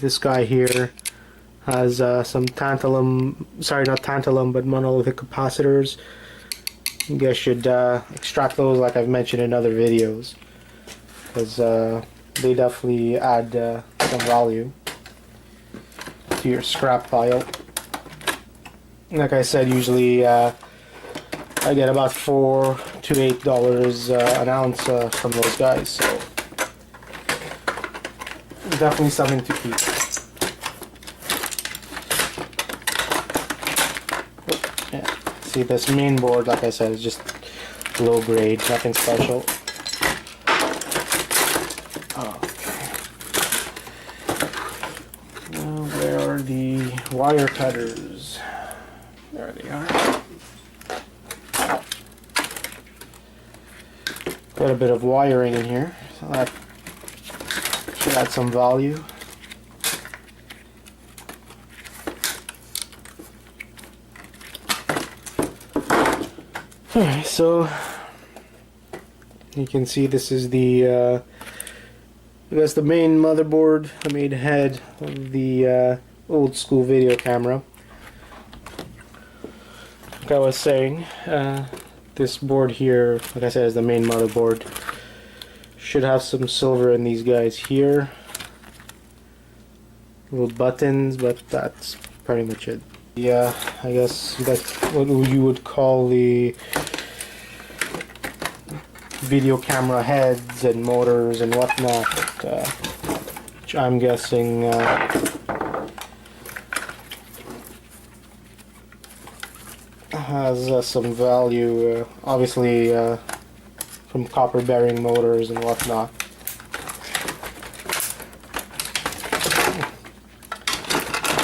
This guy here has some tantalum, sorry, not tantalum, but monolithic capacitors. You guys should extract those like I've mentioned in other videos, because they definitely add some value to your scrap pile. Like I said, usually I get about $4 to $8 an ounce from those guys, so definitely something to keep. Yeah. See, this main board, like I said, is just low grade, nothing special. Okay. Now, where are the wire cutters? There they are. Got a bit of wiring in here, so that should add some value. Alright, so you can see this is the that's the main motherboard, the main head of the old school video camera. Like I was saying, this board here, like I said, is the main motherboard. Should have some silver in these guys here. Little buttons, but that's pretty much it. Yeah, I guess that's what you would call the video camera heads and motors and whatnot, which I'm guessing has some value, obviously from copper bearing motors and whatnot.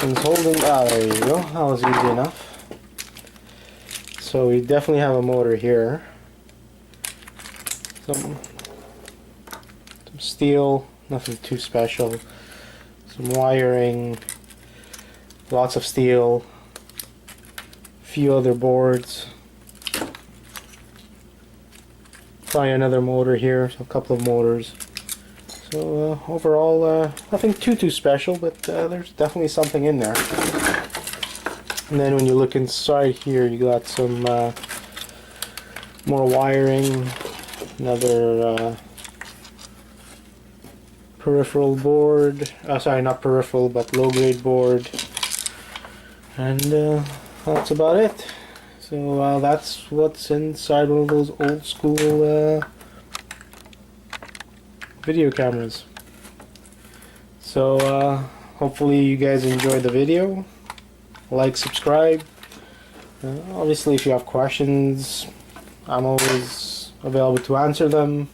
It's holding, there you go, that was easy enough. So we definitely have a motor here. Some steel, nothing too special. Some wiring, lots of steel, a few other boards. Probably another motor here, so a couple of motors. So overall, nothing too special, but there's definitely something in there. And then when you look inside here, you got some more wiring, another peripheral board, sorry, not peripheral, but low-grade board, and that's about it. So that's what's inside one of those old school video cameras. So hopefully you guys enjoyed the video. Like, subscribe. Obviously if you have questions, I'm always available to answer them.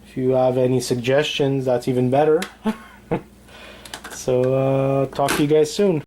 If you have any suggestions, that's even better. So talk to you guys soon.